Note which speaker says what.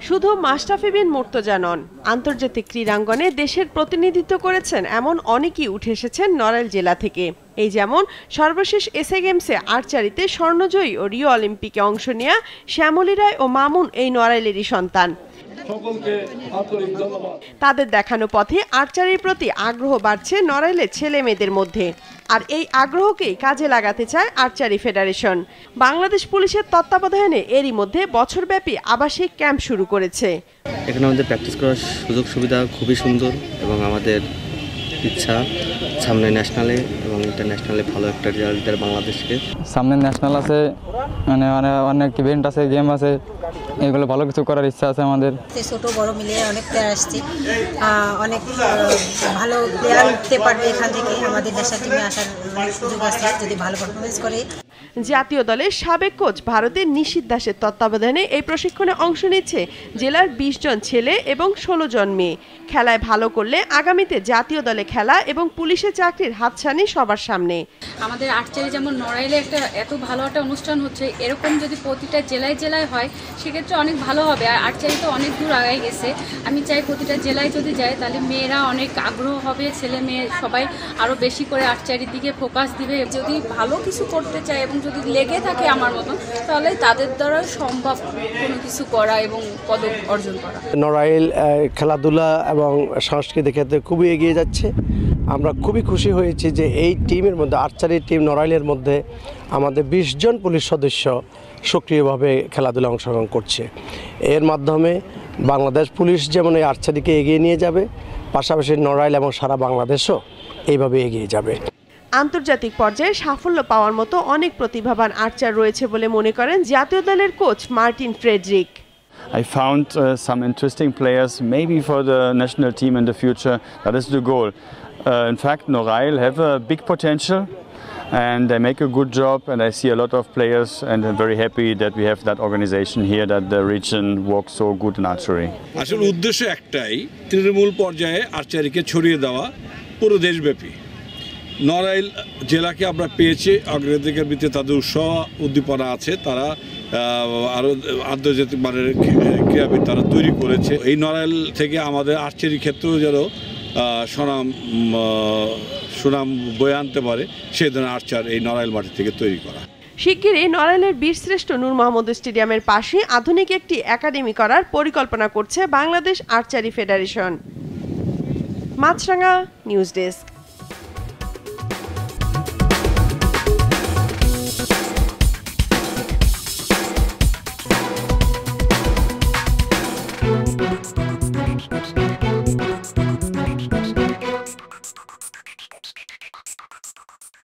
Speaker 1: শুধু মাশরাফি বিন মুর্তজা নন, আন্তর্জাতিক ক্রীড়াঙ্গনে দেশের প্রতিনিধিত্ব করেছেন এমন অনেকেই উঠে এসেছেন নড়াইল জেলা থেকে। এই যেমন সর্বশেষ এসএ গেমসে আর্চারিতে স্বর্ণজয়ী ও রিও অলিম্পিকে অংশ নেয়া শ্যামলী রায় ও মামুন এই নড়াইলেরই সন্তান। তাদের দেখানো পথে আর্চারির প্রতি আগ্রহ বাড়ছে নড়াইলের ছেলে মেয়েদের মধ্যে। আর এই আগ্রহকেই কাজে লাগাতে চায় আর্চারি ফেডারেশন। বাংলাদেশ পুলিশের তত্ত্বাবধানে এরই মধ্যে বছরব্যাপী আবাসিক ক্যাম্প শুরু করেছে।
Speaker 2: এখানে আমাদের প্র্যাকটিস করার সুযোগ সুবিধা খুবই সুন্দর এবং আমাদের ইচ্ছা সামনে ন্যাশনালে এবং ইন্টারন্যাশনালে ভালো একটা রেজাল্ট দেয় বাংলাদেশকে।
Speaker 3: সামনে ন্যাশনাল আছে, মানে অনেক ইভেন্ট আছে, গেম আছে, এগুলো ভালো কিছু করার ইচ্ছা আছে আমাদের।
Speaker 4: ছোট বড় মিলিয়ে অনেক প্লেয়ার আসছে, অনেক ভালো প্লেয়ার উঠতে পারবে এখান থেকে। আমাদের ন্যাশনাল টিমে আসার অনেক সুযোগ আছে যদি ভালো পারফরমেন্স করে।
Speaker 1: জাতীয় দলের সাবেক কোচ ভারতের নিশীথ দাসের তত্ত্বাবধানে এই প্রশিক্ষণে অংশ নিচ্ছে জেলার ২০ জন ছেলে এবং ১৬ জন মেয়ে। খেলায় ভালো করলে আগামীতে জাতীয় দলে খেলা এবং পুলিশে চাকরির হাতছানি সবার সামনে।
Speaker 5: আমাদের আর্চারি যেমন নড়াইলে এত ভালো একটা অনুষ্ঠান হচ্ছে, এরকম যদি প্রতিটা জেলায় জেলায় হয় সেক্ষেত্রে অনেক ভালো হবে। আর আর্চারি তো অনেক দূর আগায় গেছে, আমি চাই প্রতিটা জেলায় যদি যায় তাহলে মেয়েরা অনেক আগ্রহ হবে, ছেলে মেয়ে সবাই আরও বেশি করে আর্চারির দিকে ফোকাস দিবে। যদি ভালো কিছু করতে চায় এবং যদি লেগে থাকে আমার মতন, তাহলে তাদের দ্বারা সম্ভব কোনো কিছু করা এবং পদক অর্জন করা।
Speaker 6: নড়াইল খেলাধুলা এবং সংস্কৃতি ক্ষেত্রে খুবই এগিয়ে যাচ্ছে। আমরা খুবই খুশি হয়েছি যে এই টিমের মধ্যে, আর্চারি টিম নড়াইলের মধ্যে আমাদের ২০ জন পুলিশ সদস্য সক্রিয়ভাবে খেলাধুলা অংশগ্রহণ করছে। এর মাধ্যমে বাংলাদেশ পুলিশ যেমন এই আর্চারিকে এগিয়ে নিয়ে যাবে, পাশাপাশি নড়াইল এবং সারা বাংলাদেশও এইভাবে এগিয়ে যাবে।
Speaker 1: আন্তর্জাতিক পর্যায়ে সাফল্য পাওয়ার মতো অনেক প্রতিভাবান আর্চার রয়েছে বলে মনে করেন জাতীয় দলের coach Martin Frederick.
Speaker 7: I found some interesting players, maybe for the national team in the future. That is the goal. In fact, Norail have a big potential and they make a good job, and I see a lot of players, and I'm very happy that we have that organization here, that the region works so good in archery.
Speaker 8: আসলে উদ্দেশ্য একটাই, তৃণমূল পর্যায়ে আর্চারিকে ছড়িয়ে দেওয়া পুরো দেশব্যাপী। নড়াইল জেলাকে আমরা পেয়েছি, অগ্রাধিকার ভিত্তিতে তাদের উৎসাহ উদ্দীপনা আছে, তারা আরও আন্তর্জাতিক মানের ক্রীড়াবিদ তারা তৈরি করেছে। এই নড়াইল থেকে আমাদের আর্চারি ক্ষেত্রেও যেন সুনাম বয়ে আনতে পারে সেই ধরনের আর্চার এই নড়াইল মাটি থেকে তৈরি করা।
Speaker 1: শিগগিরই নড়াইলের বীরশ্রেষ্ঠ নূর মোহাম্মদ স্টেডিয়ামের পাশে আধুনিক একটি একাডেমি করার পরিকল্পনা করছে বাংলাদেশ আর্চারি ফেডারেশন। মাছরাঙা নিউজ ডেস্ক।